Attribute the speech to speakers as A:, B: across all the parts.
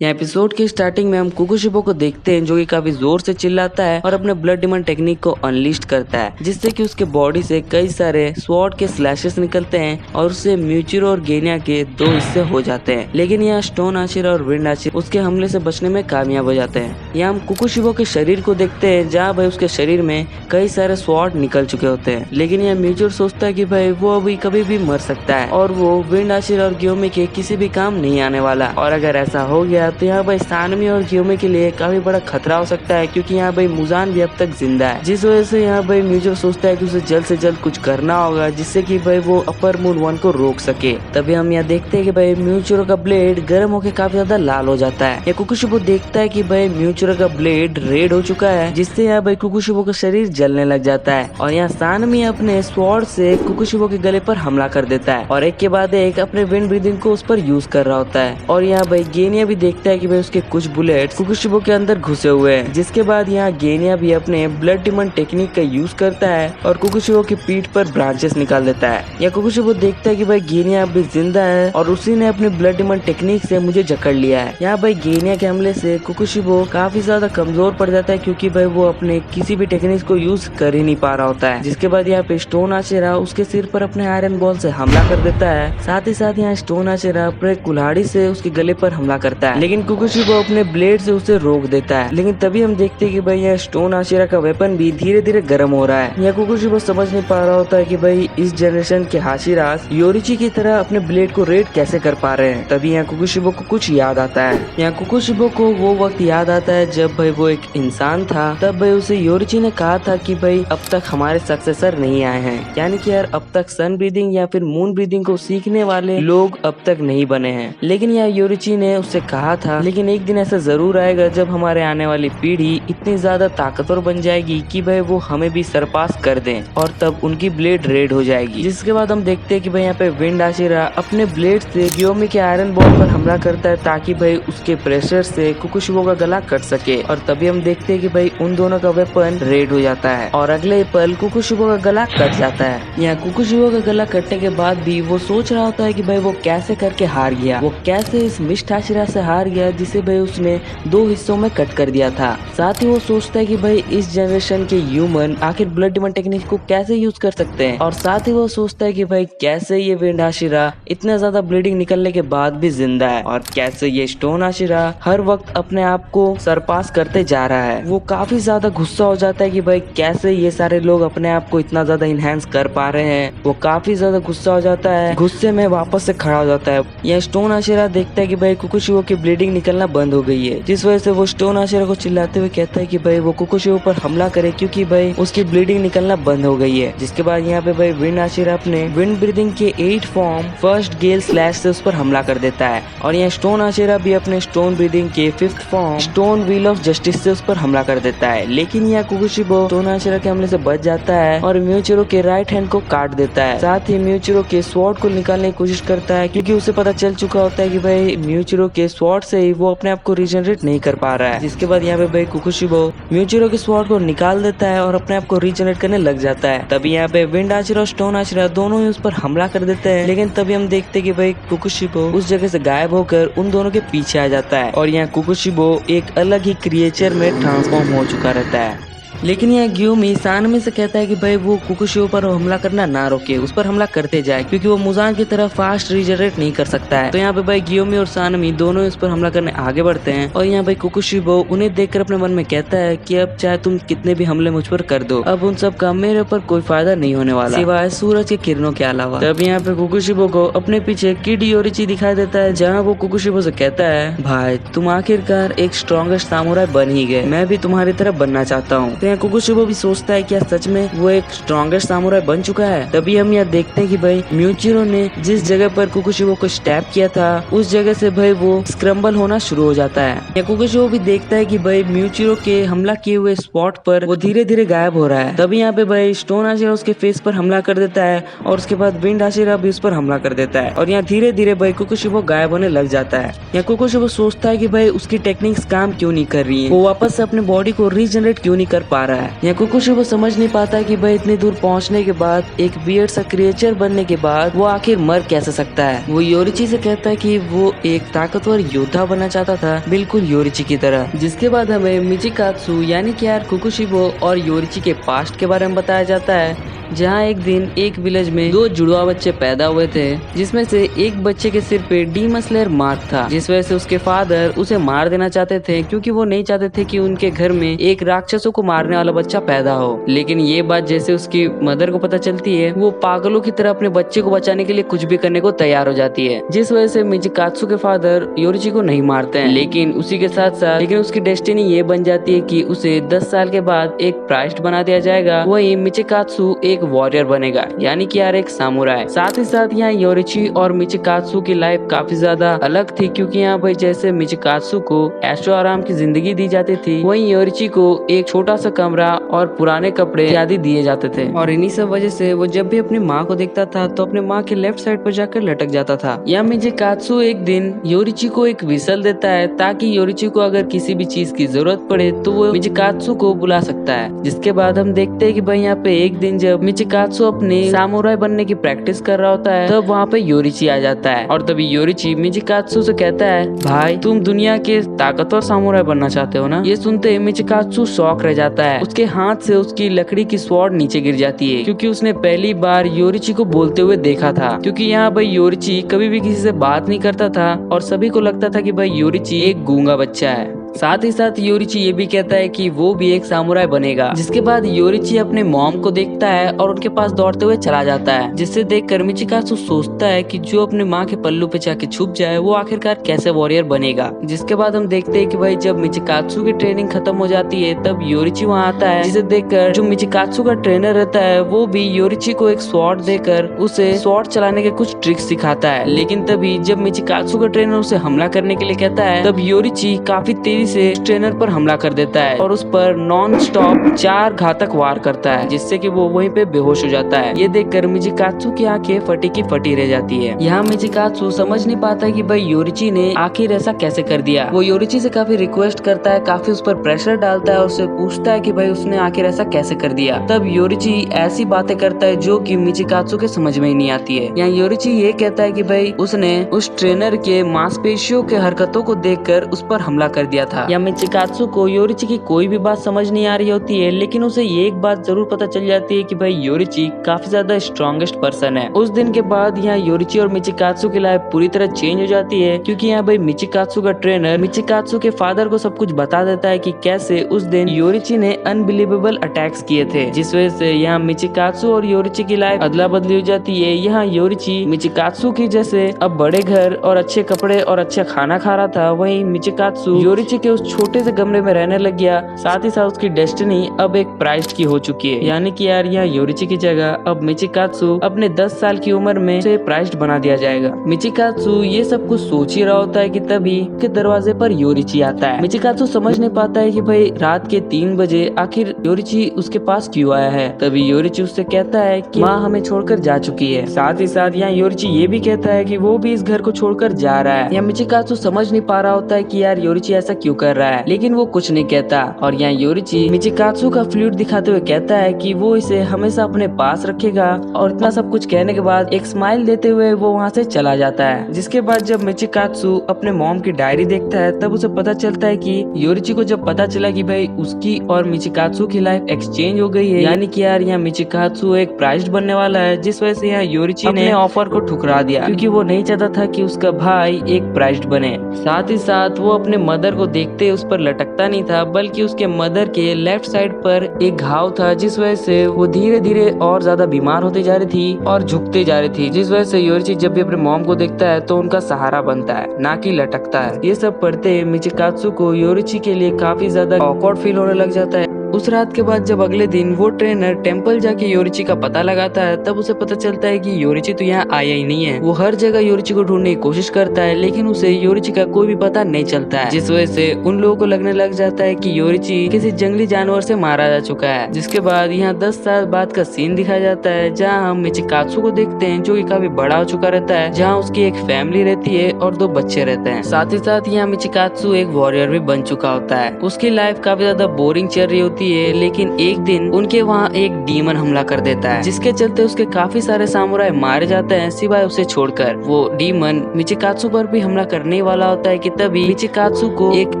A: यहाँ एपिसोड के स्टार्टिंग में हम कुकुशिबो को देखते हैं जो कि काफी जोर से चिल्लाता है और अपने ब्लड डिमन टेक्निक को अनलिस्ट करता है, जिससे कि उसके बॉडी से कई सारे स्वॉर्ड के स्लैशेस निकलते हैं और उससे म्यूचिरो और गेनिया के दो हिस्से हो जाते हैं। लेकिन यहाँ स्टोन आशिरा और विंड आशिरा उसके हमले से बचने में कामयाब हो जाते हैं। यहाँ हम कुकुशिबो के शरीर को देखते हैं जहाँ भाई उसके शरीर में कई सारे स्वॉर्ड निकल चुके होते हैं। लेकिन यहाँ म्यूचिरो सोचता है कि भाई वो अभी कभी भी मर सकता है और वो विंड आशिरा और ग्योमी के किसी भी काम नहीं आने वाला, और अगर ऐसा हो गया तो यहाँ भाई सानमी और ग्योमी के लिए काफी बड़ा खतरा हो सकता है, क्योंकि यहाँ भाई मुजान भी अब तक जिंदा है। जिस वजह से यहाँ भाई म्यूचिरो सोचता है कि उसे जल्द से जल्द कुछ करना होगा जिससे कि भाई वो अपर मून 1 को रोक सके। तभी हम यहाँ देखते हैं कि भाई म्यूचिरो का ब्लेड गर्म होकर काफी ज्यादा लाल हो जाता है। या कुकुशिबो देखता है कि भाई म्यूचिरो का ब्लेड रेड हो चुका है, जिससे यहाँ भाई कुकुशिबो का शरीर जलने लग जाता है। और यहाँ सानमी अपने स्वॉर्ड से कुकुशिबो के गले पर हमला कर देता है और एक के बाद एक अपने विंड ब्रीदिंग को उस पर यूज कर रहा होता है। और यहाँ भाई गेनिया भी देखता है कि भाई उसके कुछ बुलेट्स कुकुशिबो के अंदर घुसे हुए हैं, जिसके बाद यहाँ गेनिया भी अपने ब्लड डिमन टेक्निक का यूज करता है और कुकुशिबो की पीठ पर ब्रांचेस निकाल देता है। या कुकुशिबो देखता है कि भाई गेनिया अभी जिंदा है और उसी ने अपने ब्लड डिमन टेक्निक से मुझे जकड़ लिया है। यहाँ भाई गेनिया के हमले से कुकुशिबो काफी ज्यादा कमजोर पड़ जाता है, क्योंकि भाई वो अपने किसी भी टेक्निक को यूज कर ही नहीं पा रहा होता है। जिसके बाद यहाँ पे स्टोन आशिरा उसके सिर पर अपने आयरन बॉल से हमला कर देता है। साथ ही साथ यहाँ स्टोन आशिरा अपने कुल्हाड़ी से उसके गले पर हमला करता है, लेकिन कुकुशिबो अपने ब्लेड से उसे रोक देता है। लेकिन तभी हम देखते हैं कि भाई यह स्टोन आशिरा का वेपन भी धीरे धीरे गर्म हो रहा है। यह कुकुशिबो समझ नहीं पा रहा होता है कि भाई इस जनरेशन के हाशिरास योरिची की तरह अपने ब्लेड को रेड कैसे कर पा रहे हैं। तभी यहाँ कुकुशिबो को कुछ याद आता है। यहाँ कुकुशिबो को वो वक्त याद आता है जब भाई वो एक इंसान था। तब भाई उसे योरिची ने कहा था कि भाई अब तक हमारे सक्सेसर नहीं आए हैं, यानी कि यार अब तक सन ब्रीदिंग या फिर मून ब्रीदिंग को सीखने वाले लोग अब तक नहीं बने हैं। लेकिन यार योरिची ने उससे कहा था लेकिन एक दिन ऐसा जरूर आएगा जब हमारे आने वाली पीढ़ी इतनी ज्यादा ताकतवर बन जाएगी कि भाई वो हमें भी सरपास कर दें और तब उनकी ब्लेड रेड हो जाएगी। जिसके बाद हम देखते हैं कि भाई यहाँ पे विंड आशिरा अपने ब्लेड से ग्योमी के आयरन बॉल पर हमला करता है ताकि भाई उसके प्रेशर से कुकुशिबो का गला कट सके। और तभी हम देखते हैं कि भाई उन दोनों का वेपन रेड हो जाता है और अगले पल कुकुशिबो का गला कट जाता है। यहाँ कुकुशिबो का गला कटने के बाद भी वो सोच रहा होता है कि भाई वो कैसे करके हार गया, वो कैसे इस मिस्ट आशिरा से हार गया जिसे भाई उसने 2 हिस्सों में कट कर दिया था। साथ ही वो सोचता है कि भाई इस जनरेशन के ह्यूमन आखिर ब्लड डिमन टेक्निक को कैसे यूज कर सकते हैं। और साथ ही वो सोचता है कि भाई कैसे ये विंड आशिरा इतना ज्यादा ब्लीडिंग निकलने के बाद भी जिंदा है और कैसे ये स्टोन आशिरा हर वक्त अपने आप को सरपास करते जा रहा है। वो काफी ज्यादा गुस्सा हो जाता है कि भाई कैसे ये सारे लोग अपने आप को इतना ज्यादा इनहेंस कर पा रहे हैं। वो काफी ज्यादा गुस्सा हो जाता है, गुस्से में वापस से खड़ा हो जाता है। यह स्टोन आशिरा देखता है कि भाई कुकुशिबो की ब्लीडिंग निकलना बंद हो गई है, जिस वजह से वो स्टोन आशिरा को चिल्लाते हुए कहता है कि भाई वो कुकुशिबो पर हमला करे क्योंकि भाई उसकी ब्लीडिंग निकलना बंद हो गई है। जिसके बाद यहाँ पे भाई विंड आशिरा अपने विंड ब्रीदिंग के 8 फॉर्म फर्स्ट गेल स्लैश से उस पर हमला कर देता है और यहाँ स्टोन आशिरा भी अपने स्टोन ब्रीदिंग के 5th form stone wheel of justice से उस पर हमला कर देता है। लेकिन यहाँ कुकुशिबो स्टोन आशिरा के हमले से बच जाता है और म्यूचिरो के राइट हैंड को काट देता है। साथ ही म्यूचिरो के स्वॉर्ड को निकालने की कोशिश करता है, क्योंकि उसे पता चल चुका होता है कि भाई म्यूचिरो के स्वॉर्ड से ही वो अपने आप को रीजनरेट नहीं कर पा रहा है। जिसके बाद यहाँ पे भाई कुकुशिबो म्यूचिरो के स्वॉर्ड को निकाल देता है और अपने आप को रीजनरेट करने लग जाता है। तभी यहाँ पे विंड आशिरा और स्टोन आशिरा दोनों ही उस पर हमला कर देते हैं। लेकिन तभी हम देखते हैं कि भाई कुकुशिबो उस जगह से गायब होकर उन दोनों के पीछे आ जाता है और यहाँ कुकुशिबो एक अलग ही क्रिएचर में ट्रांसफॉर्म हो चुका रहता है। लेकिन यहाँ ग्योमी सानमी से कहता है कि भाई वो कुकुशिबो पर हमला करना ना रोके, उस पर हमला करते जाए, क्योंकि वो मुजान की तरह फास्ट रीजनरेट नहीं कर सकता है। तो यहाँ पे भाई ग्योमी और सानमी दोनों उस पर हमला करने आगे बढ़ते हैं और यहाँ भाई कुकुशिबो उन्हें देखकर अपने मन में कहता है कि अब चाहे तुम कितने भी हमले मुझ पर कर दो, अब उन सब का मेरे ऊपर कोई फायदा नहीं होने वाला सिवाय सूरज के किरणों के अलावा। तब यहाँ पे कुकुशिबो को अपने पीछे किड योरिची दिखाई देता है, जहाँ वो कुकुशिबो से कहता है भाई तुम आखिरकार एक स्ट्रॉन्गेस्ट सामुराई बन ही गए, मैं भी तुम्हारी तरह बनना चाहता हूँ। कुकुशिबो भी सोचता है क्या सच में वो एक स्ट्रॉन्गेस्ट सामुराई बन चुका है। तभी हम यहाँ देखते हैं कि भाई म्यूचिरो ने जिस जगह पर कुकुशिबो को स्टैब किया था उस जगह से भाई वो स्क्रम्बल होना शुरू हो जाता है। या कुकुशिबो भी देखता है कि भाई म्यूचिरो के हमला किए हुए स्पॉट पर वो धीरे धीरे गायब हो रहा है। तभी यहाँ पे भाई स्टोन आशिरा उसके फेस पर हमला कर देता है और उसके बाद विंड आशिरा भी उस पर हमला कर देता है और यहाँ धीरे धीरे भाई कुकुशिबो गायब होने लग जाता है। यहाँ कुकुशिबो सोचता है कि भाई उसकी टेक्निक्स काम क्यों नहीं कर रही है, वो वापस से अपने बॉडी को रीजनरेट क्यों नहीं कर पा रहा है। यहाँ कुकुशिबो समझ नहीं पाता कि भाई इतनी दूर पहुंचने के बाद एक वियर्ड सा क्रिएचर बनने के बाद वो आखिर मर कैसे सकता है। वो योरिची से कहता है कि वो एक ताकतवर योद्धा बनना चाहता था, बिल्कुल योरिची की तरह। जिसके बाद हमें मिचिकात्सु यानी कि यार कुकुशिबो और योरिची के पास्ट के बारे में बताया जाता है, जहाँ एक दिन एक विलेज में दो जुड़वा बच्चे पैदा हुए थे, जिसमें से एक बच्चे के सिर पे डीमन स्लेयर मार्क था, जिस वजह से उसके फादर उसे मार देना चाहते थे, क्योंकि वो नहीं चाहते थे कि उनके घर में एक राक्षसों को मारने वाला बच्चा पैदा हो। लेकिन ये बात जैसे उसकी मदर को पता चलती है, वो पागलों की तरह अपने बच्चे को बचाने के लिए कुछ भी करने को तैयार हो जाती है, जिस वजह से मिचिकात्सु के फादर योरिची को नहीं मारते हैं। लेकिन उसी के साथ साथ उसकी डेस्टिनी ये बन जाती है कि उसे 10 साल के बाद एक प्राइस्ट बना दिया जाएगा। वही मिचिकात्सु एक वॉरियर बनेगा, यानी कि यार एक सामुराई। साथ ही साथ यहाँ योरिची और मिचिकात्सु की लाइफ काफी ज्यादा अलग थी, क्योंकि यहाँ भाई जैसे मिचिकात्सु को ऐशो आराम की जिंदगी दी जाती थी, वहीं योरिची को एक छोटा सा कमरा और पुराने कपड़े आदि दिए जाते थे। और इन्हीं सब वजह से वो जब भी अपनी माँ को देखता था तो अपने माँ के लेफ्ट साइड पर जाकर लटक जाता था। यहाँ मिचिकात्सु एक दिन योरिची को एक विसल देता है, ताकि योरिची को अगर किसी भी चीज की जरूरत पड़े तो वो मिचिकात्सु को बुला सकता है। जिसके बाद हम देखते हैं कि भाई यहाँ पे एक दिन जब मिचिकात्सु अपने सामुराई बनने की प्रैक्टिस कर रहा होता है, तब वहाँ पे योरिची आ जाता है। और तभी योरिची मिचिकात्सु से कहता है, भाई तुम दुनिया के ताकतवर सामुराई बनना चाहते हो ना। ये सुनते ही मिचिकात्सु शॉक रह जाता है। उसके हाथ से उसकी लकड़ी की स्वॉर्ड नीचे गिर जाती है, क्योंकि उसने पहली बार योरिची को बोलते हुए देखा था। क्योंकि यहाँ भाई योरिची कभी भी किसी से बात नहीं करता था और सभी को लगता था कि भाई योरिची एक गूंगा बच्चा है। साथ ही साथ योरिची ये भी कहता है कि वो भी एक सामुराई बनेगा। जिसके बाद योरिची अपने मॉम को देखता है और उनके पास दौड़ते हुए चला जाता है, जिससे देखकर मिचिकात्सु सोचता है कि जो अपने माँ के पल्लू पे जाके छुप जाए वो आखिरकार कैसे वॉरियर बनेगा। जिसके बाद हम देखते हैं कि भाई जब मिचिकात्सु की ट्रेनिंग खत्म हो जाती है, तब योरिची वहाँ आता है, जिसे देखकर जो मिचिकात्सु का ट्रेनर रहता है वो भी योरिची को एक स्वॉर्ड देकर उसे स्वॉर्ड चलाने के कुछ ट्रिक्स सिखाता है। लेकिन तभी जब मिचिकात्सु का ट्रेनर उसे हमला करने के लिए कहता है, तब योरिची काफी तेजी से ट्रेनर पर हमला कर देता है और उस पर नॉन स्टॉप 4 घातक वार करता है, जिससे कि वो वहीं पे बेहोश हो जाता है। ये देखकर मिचिकात्सु की आंखें फटी की फटी रह जाती है। यहाँ मिचिकात्सु समझ नहीं पाता कि भाई योरिची ने आखिर ऐसा कैसे कर दिया। वो योरिची से काफी रिक्वेस्ट करता है, काफी उस पर प्रेशर डालता है और उससे पूछता है कि भाई उसने आखिर ऐसा कैसे कर दिया। तब योरिची ऐसी बातें करता है जो कि मिचिकात्सु के समझ में ही नहीं आती है। यहाँ योरिची ये कहता है कि भाई उसने उस ट्रेनर के मांसपेशियों के हरकतों को देखकर उस पर हमला कर दिया था। या मिचिकात्सु को योरिची की कोई भी बात समझ नहीं आ रही होती है, लेकिन उसे ये एक बात जरूर पता चल जाती है कि भाई योरिची काफी ज्यादा स्ट्रॉन्गेस्ट पर्सन है। उस दिन के बाद यहाँ योरिची और मिचिकात्सु की लाइफ पूरी तरह चेंज हो जाती है, क्योंकि यहाँ भाई मिचिकात्सु का ट्रेनर मिचिकात्सु के फादर को सब कुछ बता देता है कि कैसे उस दिन योरिची ने अनबिलीवेबल अटैक्स किए थे, जिस वजह से यहाँ मिचिकात्सु और योरिची की लाइफ अदला बदली हो जाती है। यहाँ योरिची मिचिकात्सु की जैसे अब बड़े घर और अच्छे कपड़े और अच्छा खाना खा रहा था, वहीं मिचिकात्सु योरिची के उस छोटे से कमरे में रहने लग गया। साथ ही साथ उसकी डेस्टिनी अब एक प्राइस्ट की हो चुकी है, यानी कि यार यहाँ योरिची की जगह अब मिचिकात्सु अपने 10 साल की उम्र में उसे प्राइस्ट बना दिया जाएगा। मिचिकात्सु ये सब कुछ सोच ही रहा होता है कि तभी के दरवाजे पर योरिची आता है। मिचिकात्सु समझ नहीं पाता है कि भाई रात के 3 बजे आखिर योरिची उसके पास क्यों आया है। तभी योरिची उससे कहता है कि माँ हमें छोड़कर जा चुकी है। साथ ही साथ यहाँ योरिची ये भी कहता है कि वो भी इस घर को छोड़कर जा रहा है। यहाँ मिचिकात्सु समझ नहीं पा रहा होता है कि यार योरिची ऐसा क्यों कर रहा है, लेकिन वो कुछ नहीं कहता। और यहाँ योरिची मिचिकात्सु का फ्लूट दिखाते हुए कहता है कि वो इसे हमेशा अपने पास रखेगा। और इतना सब कुछ कहने के बाद एक स्माइल देते हुए वो वहाँ से चला जाता है। जिसके बाद जब मिचिकात्सु अपने मॉम की डायरी देखता है, तब उसे पता चलता है कि योरिची को जब पता चला कि भाई उसकी और मिचिकात्सु की लाइफ एक्सचेंज हो गई है, यानी कि यार यहाँ मिचिकात्सु एक प्राइस्ट बनने वाला है, जिस वजह से यहाँ योरिची ने ऑफर को ठुकरा दिया, क्योंकि वो नहीं चाहता था कि उसका भाई एक प्राइस्ट बने। साथ ही साथ वो अपने मदर को देखते उस पर लटकता नहीं था, बल्कि उसके मदर के लेफ्ट साइड पर एक घाव था, जिस वजह से वो धीरे धीरे और ज्यादा बीमार होती जा रही थी और झुकते जा रही थी, जिस वजह से योरिची जब भी अपने मॉम को देखता है तो उनका सहारा बनता है, ना कि लटकता है। ये सब पढ़ते मिचिकात्सु को योरिची के लिए काफी ज्यादा ऑकवर्ड फील होने लग जाता है। उस रात के बाद जब अगले दिन वो ट्रेनर टेम्पल जाके योरिची का पता लगाता है, तब उसे पता चलता है कि योरिची तो यहाँ आया ही नहीं है। वो हर जगह योरिची को ढूंढने की कोशिश करता है, लेकिन उसे योरिची का कोई भी पता नहीं चलता है, जिस वजह से उन लोगों को लगने लग जाता है कि योरिची किसी जंगली जानवर से मारा जा चुका है। जिसके बाद यहाँ 10 साल बाद का सीन दिखाया जाता है, जहाँ हम मिचिकात्सु को देखते हैं, जो कि काफी बड़ा हो चुका रहता है, जहाँ उसकी एक फैमिली रहती है और 2 बच्चे रहते हैं। साथ ही साथ यहाँ मिचिकात्सु एक वॉरियर भी बन चुका होता है। उसकी लाइफ काफी ज्यादा बोरिंग चल रही होती होती है, लेकिन एक दिन उनके वहाँ एक डीमन हमला कर देता है, जिसके चलते उसके काफी सारे सामुराई मारे जाते हैं सिवाय उसे छोड़कर। वो डीमन मिचिकात्सु पर भी हमला करने वाला होता है कि तभी मिचिकात्सु को एक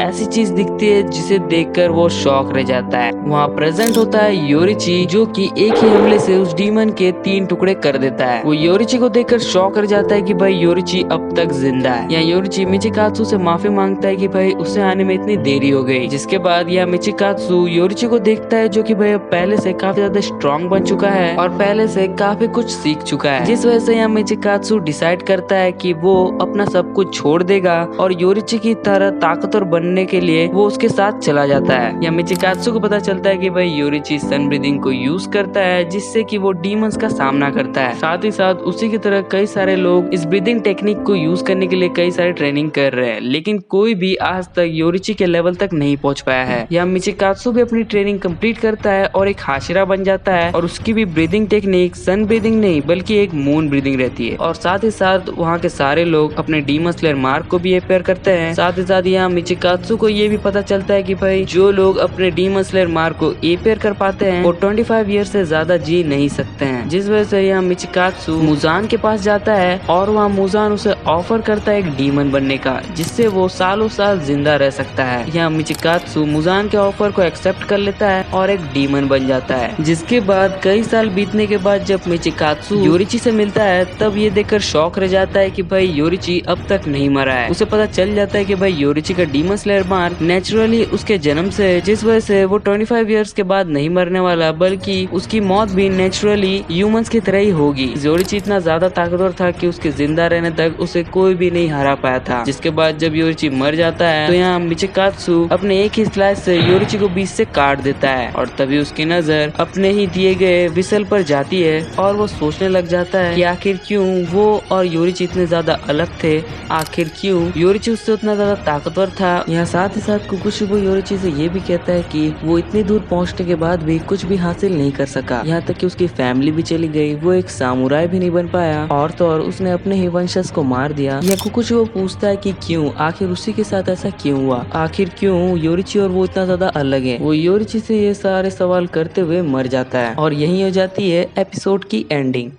A: ऐसी चीज दिखती है जिसे देखकर वो शॉक रह जाता है। वहाँ प्रेजेंट होता है योरिची, जो कि एक ही हमले से उस डीमन के 3 टुकड़े कर देता है। वो योरिची को देखकर शॉक रह जाता है कि भाई योरिची अब तक जिंदा है। यहाँ योरिची मिचिकात्सु से माफी मांगता है कि भाई उसे आने में इतनी देरी हो गई। जिसके बाद यह मिचिकात्सु योरिची को देखता है, जो कि भाई पहले से काफी ज्यादा स्ट्रॉन्ग बन चुका है और पहले से काफी कुछ सीख चुका है, जिस वजह से यहाँ मिचिकात्सु डिसाइड करता है कि वो अपना सब कुछ छोड़ देगा और योरिची की तरह ताकतवर बनने के लिए वो उसके साथ चला जाता है। यहाँ मिचिकात्सु को पता चलता है कि भाई योरिची सन ब्रीदिंग को यूज करता है, जिससे कि वो डीमंस का सामना करता है। साथ ही साथ उसी की तरह कई सारे लोग इस ब्रीदिंग टेक्निक को यूज करने के लिए कई सारे ट्रेनिंग कर रहे हैं, लेकिन कोई भी आज तक योरिची के लेवल तक नहीं पहुंच पाया है। यहाँ मिचिकात्सु भी अपनी ट्रेनिंग कंप्लीट करता है और एक हाशिरा बन जाता है और उसकी भी ब्रीदिंग टेक्निक सन ब्रीदिंग नहीं बल्कि एक मून ब्रीदिंग रहती है। और साथ ही साथ वहाँ के सारे लोग अपने डीमन स्लेयर मार्क को भी अपेयर करते हैं। साथ ही साथ यहाँ मिचिकात्सु को ये भी पता चलता है कि भाई जो लोग अपने डीमन स्लेयर मार्क को अपेयर कर पाते हैं वो 25 ईयर से ज्यादा जी नहीं सकते हैं, जिस वजह से यहाँ मिचिकात्सु मुजान के पास जाता है और वहाँ मुजान उसे ऑफर करता है एक डीमन बनने का, जिससे वो सालों साल जिंदा रह सकता है। यहाँ मिचिकात्सु मुजान के ऑफर को एक्सेप्ट कर लेता है और एक डीमन बन जाता है। जिसके बाद कई साल बीतने के बाद जब मिचिकात्सु योरिची से मिलता है, तब ये देखकर शॉक रह जाता है कि भाई योरिची अब तक नहीं मरा है। उसे पता चल जाता है कि भाई योरिची का डीमन स्लेयर मार्क नेचुरली उसके जन्म से, जिस वजह से वो 25 इयर्स के बाद नहीं मरने वाला, बल्कि उसकी मौत भी नेचुरली ह्यूमंस की तरह ही होगी। योरिची इतना ज्यादा ताकतवर था कि उसके जिंदा रहने तक उसे कोई भी नहीं हरा पाया था। जिसके बाद जब योरिची मर जाता है तो यहाँ मिचिकात्सु अपने एक ही स्लाइस से योरिची को बीच से काट देता है और तभी उसकी नजर अपने ही दिए गए विसल पर जाती है और वो सोचने लग जाता है कि आखिर क्यों वो और योरिची इतने ज्यादा अलग थे, आखिर क्यों योरिची उससे उतना ज्यादा ताकतवर था। यहाँ साथ ही साथ कुकुशिबो योरिची से ये भी कहता है कि वो इतनी दूर पहुंचने के बाद भी कुछ भी हासिल नहीं कर सका, यहाँ तक कि उसकी फैमिली भी चली गई, वो एक सामुराई भी नहीं बन पाया और तो और उसने अपने ही वंशज को मार दिया। यह कुकुशिबो पूछता है कि क्यों, आखिर उसी के साथ ऐसा क्यों हुआ, आखिर क्यों योरिची और वो इतना ज्यादा अलग है। वो योरिची से ये सारे सवाल करते हुए मर जाता है और यही हो जाती है एपिसोड की एंडिंग।